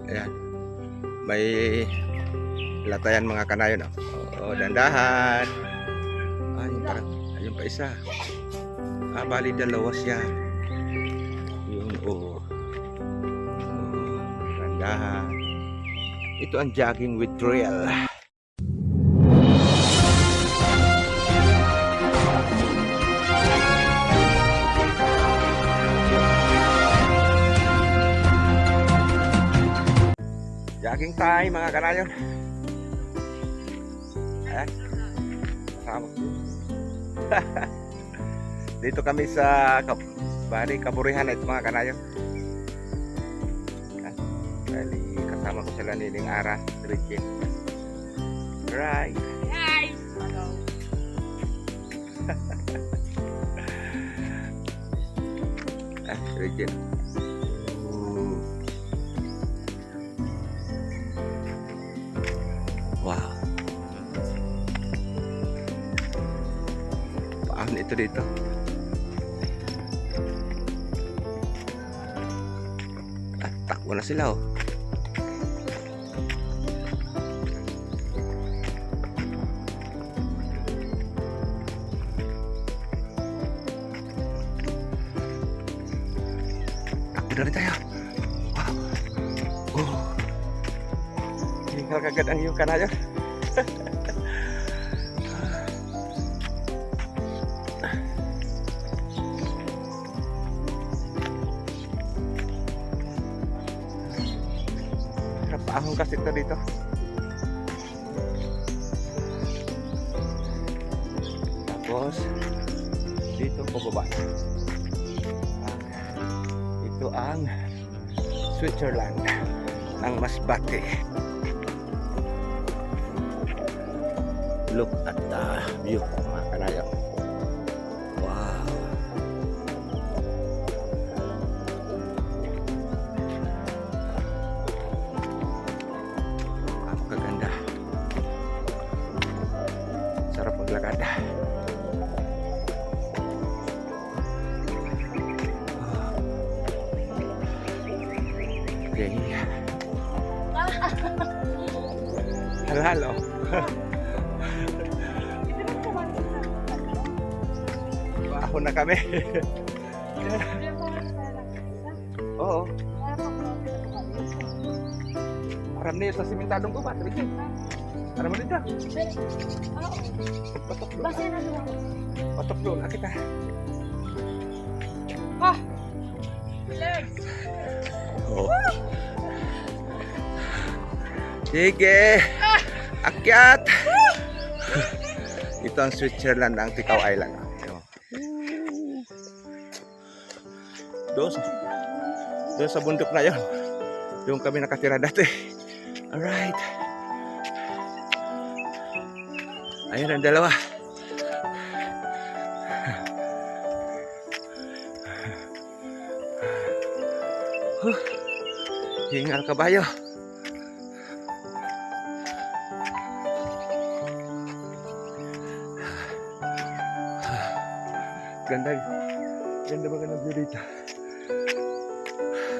Ayan. May latayan mga kanayon. Oo, dandahan. Ayun parang, ayun pa isa. Bali dalawa siya. Yun, oo. Dandahan. Ito ang jogging with trail. Jogging time mga kanayon. Ayan. Kasama. Dito kami sa Kaburihan ito mga kanayon. Bali kasama ko sila niling Ara, Regine. Right. Hi. Hello. Regine. Wow. Paano ito dito? At takbo na sila oh. Takbo na rin tayo. Wow. Oh. Tinggal kagad ang iyong kanayon. Paahon kasi ito dito. Tapos dito pababa. Ito ang Switzerland ng Masbate. Look at the view mga kanayo. Wow. Kaganda. Sarap maglakad. Okay. Halo. Baho na kami. Oo. Aram niyo sa simentadong gubat, Regine. Aram mo dito. Patok doon. Patok doon, kita. Legs. Oh. Sige. Akyat. Ito ang Switzerland, ang Tikaw Island. Doon sa bundok na yon. Doon kami nakatira dati. Alright. Ayun ang dalawa. Hingal kabayo. Ganda. Ganda ba ng view dito?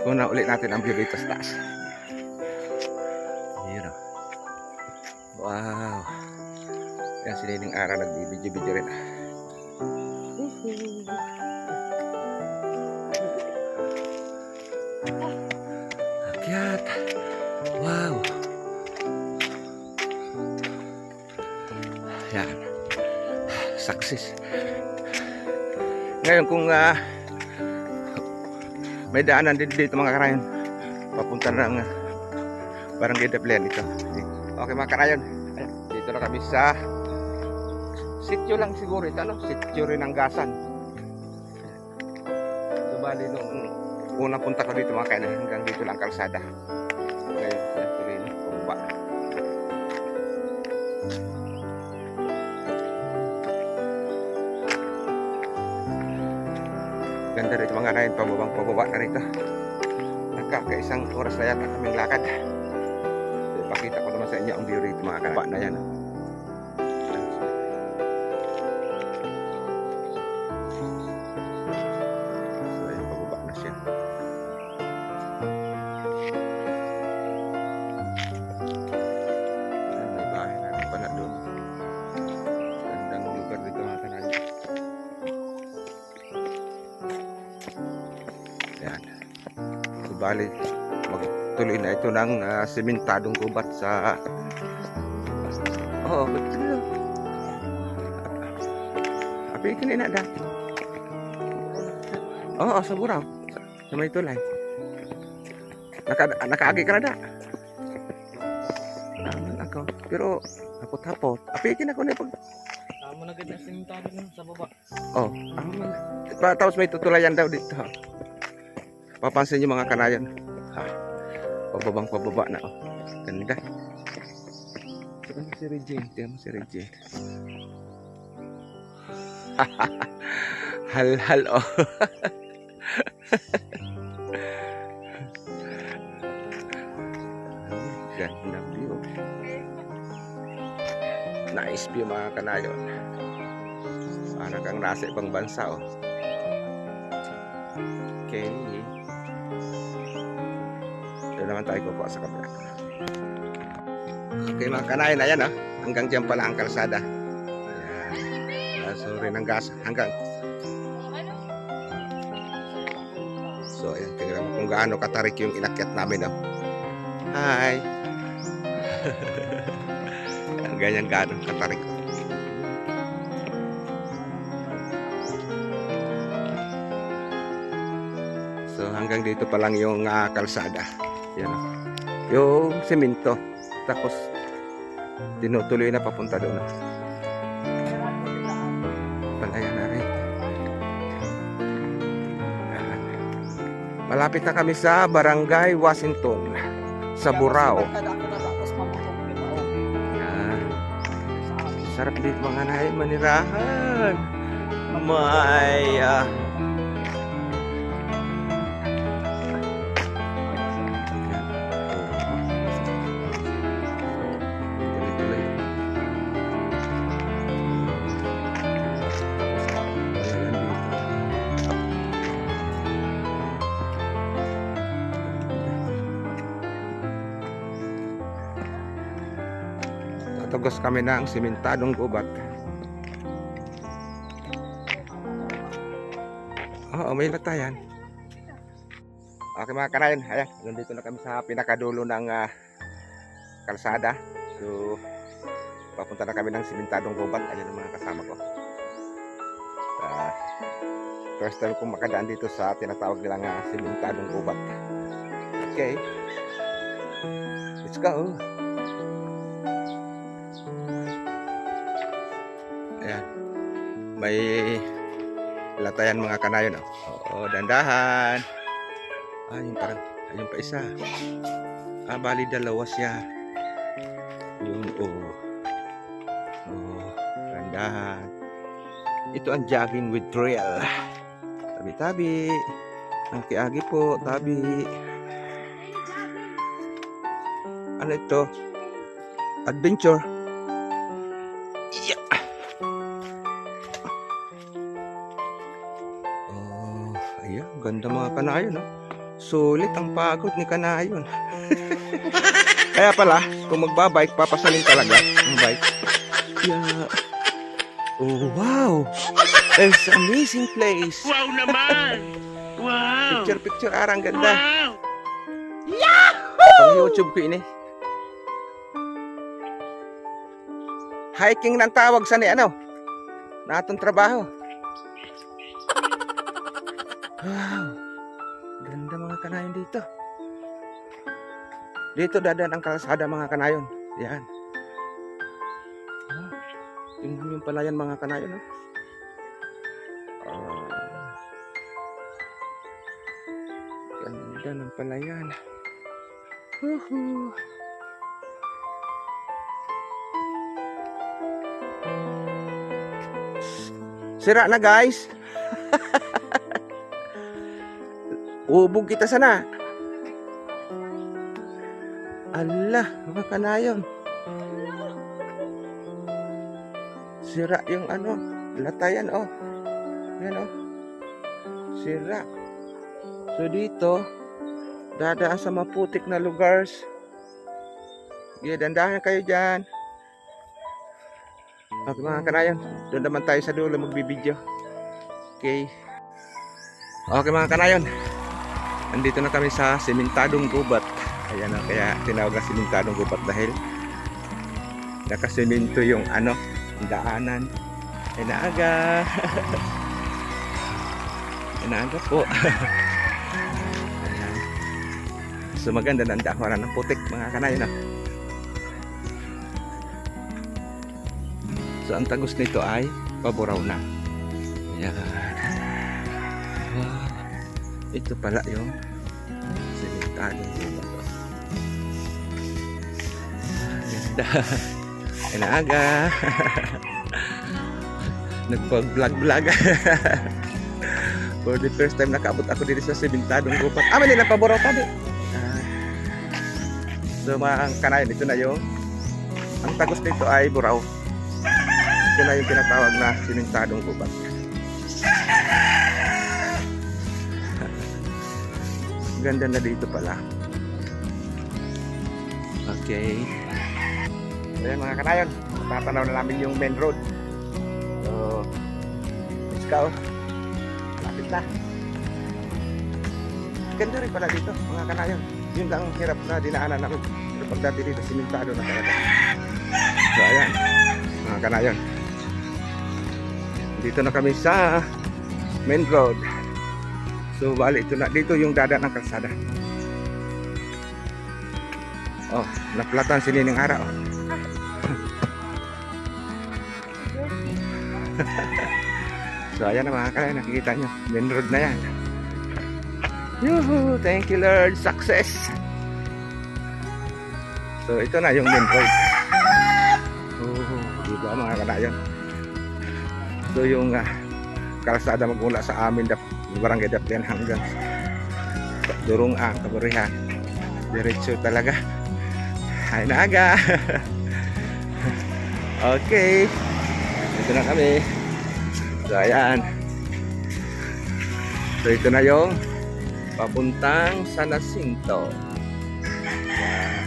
Kung na ulit natin ang view dito sa taas. Ayan o. Wow. Yan si Nining Ara nagbibidyo-bidyo rin. Akyat. Wow. Yan. Success. Ngayon kung may daanan din dito mga kanayon papunta ng Barangay Dablen ito. Okay mga kanayon, dito na kami sa sityo lang siguro ito, no? Sityo rin ng Gasan. So bali nung unang punta ko dito mga kanayon, hanggang dito lang kalsada. Ngayon ito rin pababa. Ganda rito mga kanayon, pababa na rito. Nagkakaisang oras na yata kaming lakad. So, ipakita ko naman sa inyo ang view rito mga kanayon na yan. So ayun, pababa na siya. Bali, magtuloy na ito ng sementadong gubat sa... Oo, ba't ito? Api, kanina dati. Oo, sa buraw. Sa may tulay. Nakaagi ka na da. Naman ako. Pero, hapot-hapot. Api, kinako na pag... Tama na ganda simentado nun sa baba. Oh, tapos may tutulayan daw dito. Papansin niyo mga kanayon. Ha. Pababang pababa na oh. Ganda. Tingnan mo si Regine, tingnan mo si Regine. Hal oh. Ganda view. Nice view mga kanayon. Parang kang nasa ibang bansa oh. Okay. Doon naman tayo kukuha sa kabila. Okay mga kanayon, ayan oh. Hanggang dyan pala ang kalsada. Ayan. Sorry ng gas. Hanggang. So ayan, tingnan mo kung gaano katarik yung inakyat namin oh. Hi. Ganyan gaano katarik oh. So hanggang dito pa lang yung kalsada. Yan o. Yung semento. Tapos tinutuloy na papunta doon. Palayan na rin. Yan. Malapit na kami sa Barangay Washington. Sa Burao. Yan. Sarap dito mga nahin manirahan. May tatugos kami ng simentadong gubat. Oo, may latayan. Okay mga kanayon, ayan, nandito na kami sa pinakadulo ng kalsada. So, papunta na kami ng simentadong gubat. Ayan ang mga kasama ko. First time kong makadaan dito sa tinatawag nilang simentadong gubat. Okay. Let's go. Ayan. May latayan mga kanayon. Oo, dandahan. Yung parang, ayun pa isa. Bali dalawa siya. Yun, dandahan. Ito ang jogging with trail. Tabi-tabi. Ang kiagi po, tabi. Ano ito? Adventure. Yeah. Ayan, ganda mga kanayon, no? Sulit ang pagod ni kanayon. Kaya pala, kung magbabike, papasalin talaga ang bike. Yeah. Oh, wow! It's amazing place. Wow naman! Wow! Picture, arang ganda. Wow! Pang YouTube ko ini. Hiking ng tawag sa ni ano? Natong trabaho. Wow! Ganda mga kanayon dito. Dito dadaan ang kalsada mga kanayon. Yan. Tingnan yung palayan mga kanayon. No? Ganda ng palayan. Woohoo! Sira na guys. Ubog kita sana. Allah, mga kanayon. Sira yung ano, latayan oh. Yan oh. Sira. So dito, dadaan sa maputik na lugar. Dandahan kayo dyan. Okay mga kanayon, doon naman tayo sa dulo magbibideo. Okay. Okay mga kanayon, Andito na kami sa Sementadong Gubat. Ayan na, kaya tinawag na Sementadong Gubat dahil nakasemento yung daanan. Ay naaga. Ay naaga po. Ayan. So maganda na ang daanan ng putik mga kanay na. So ang tagos nito ay paburaw na. Ayan. Wow. Ito pala yung Sementadong Gubat. Ganda. Ay naaga. Nagpag-vlog. For the first time nakaabot ako dito sa Sementadong Gubat. May nila paburaw pa din. So mga kanayon, ito na yung ang tagos nito ay buraw. Ito na yung tinatawag na Sementadong Gubat. Ganda na dito pala. Okay. Ayan mga kanayon, tatanaw na namin yung main road. So, let's go. Lapit na. Ganda rin pala dito mga kanayon. Yun lang ang hirap na dinaanan namin. Pero pag dati dito, simentado na talaga. So ayan, mga kanayon. Dito na kami sa main road. So bali ito na, dito yung dada ng kalsada. Oh, naplatan si Nining Ara. Oh. So ayan na mga kanayon, nakikita nyo, main road na yan. Yuhu, thank you Lord, success. So ito na yung main road. Oh, diba mga kanayon. So yung kalsada magmula sa amin Barangay Daplian hanggang Durungan, Kaburihan, diretso talaga. Ay naaga. Okay, ito na kami. So ayan. So ito na yung papuntang San Jacinto. Ayan.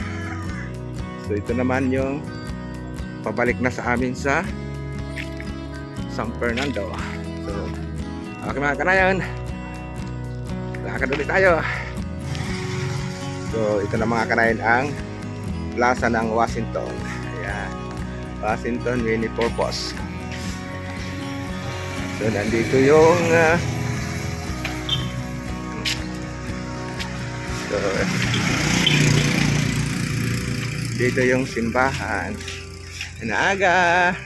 So ito naman yung pabalik na sa amin sa San Fernando. So okay mga kanayon, lakad ulit tayo. So ito na mga kanayon ang plaza ng Washington. Ayan, Washington Mini Purpose. So nandito yung so, dito yung simbahan. Naaga.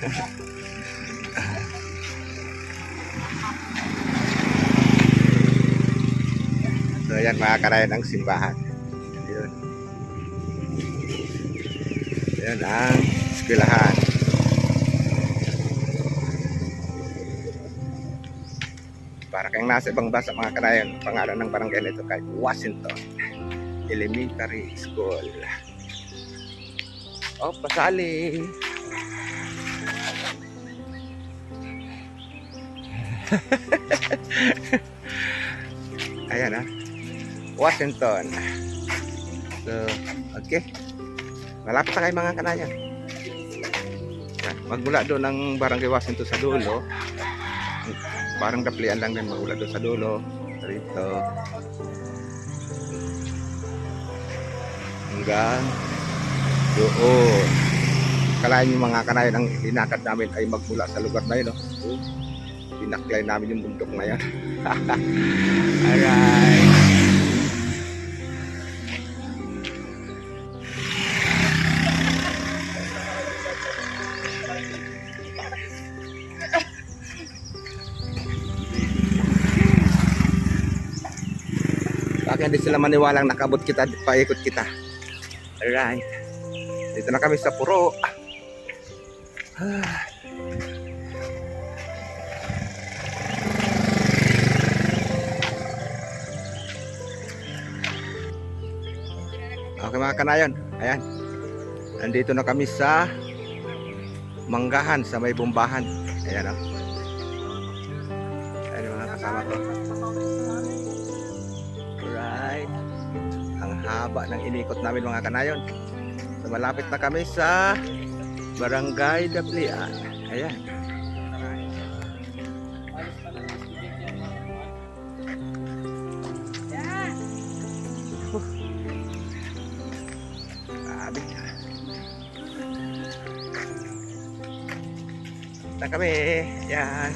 So yan mga kanayon ang simbahan. Yun. Yan ang eskwelahan. Para kayong nasa ibang bansa mga kanayon, pangalan ng barangay nito kay Washington Elementary School. Oh, pasali. Ayan Washington. So, okay. Malapit na kayo mga kanayon. Magmula doon ng barangay Washington sa dulo. Parang Daplian lang din magmula doon sa dulo. Dito. Hanggang doon. Kalahin yung mga kanayon ang linakad namin ay magmula sa lugar na yun. So, pinaklay namin yung bundok na yan. Alright. Bakit hindi sila maniwalang nakabot kita, paikot kita. Alright. Dito na kami sa Puro. Okay mga kanayon, ayan. Nandito na kami sa Manggahan, sa may Bombahan. Ayan Ayan mga kasama ko. Alright. Ang haba ng inikot namin mga kanayon. So malapit na kami sa Barangay Daplian. Ayan. kami. Na kami. Yan.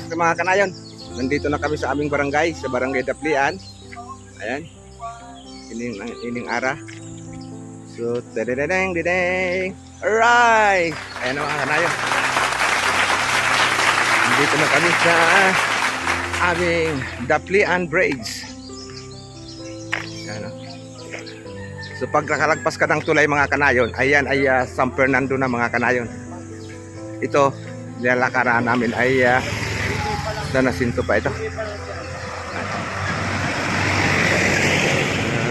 So, mga kanayon, nandito na kami sa aming barangay, sa barangay Daplian. Ayan. Ining ara. So, dedeng. Alright! Ayan na mga kanayon. Nandito na kami sa aming Daplian Bridge. Ayan o. So pag nakalagpas ka ng tulay mga kanayon, ayan ay San Fernando na mga kanayon. Ito, nilalakaran namin ay San Jacinto pa ito.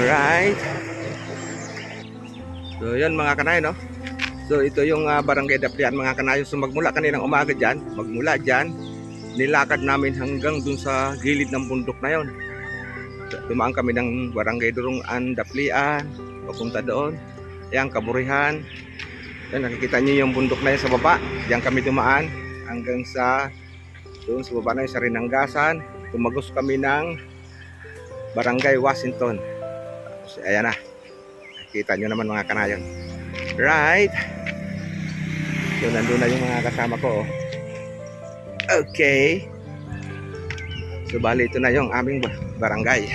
Alright. So yun mga kanayon, no? So ito yung barangay Daplian mga kanayon. So magmula kaninang umaga dyan, nilakad namin hanggang dun sa gilid ng bundok na yon. Dumaan kami ng barangay Durungan, Daplian, papunta doon. Ayan, Kaburihan. Ayan, nakikita nyo yung bundok na yun sa baba. Diyan kami dumaan hanggang sa doon sa baba na yun, sa Rinanggasan. Tumagos kami ng barangay Washington. Tapos, ayan na. Nakikita nyo naman mga kanayon. Right. So, nandun na yung mga kasama ko. Okay. So, bali ito na yung aming barangay.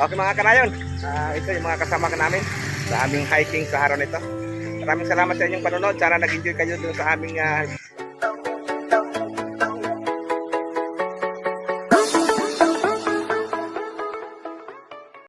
Okay mga kanayon, ito yung mga kasama ka namin sa aming hiking sa araw nito. Maraming salamat sa inyong panonood. Sana nag-enjoy kayo dun sa aming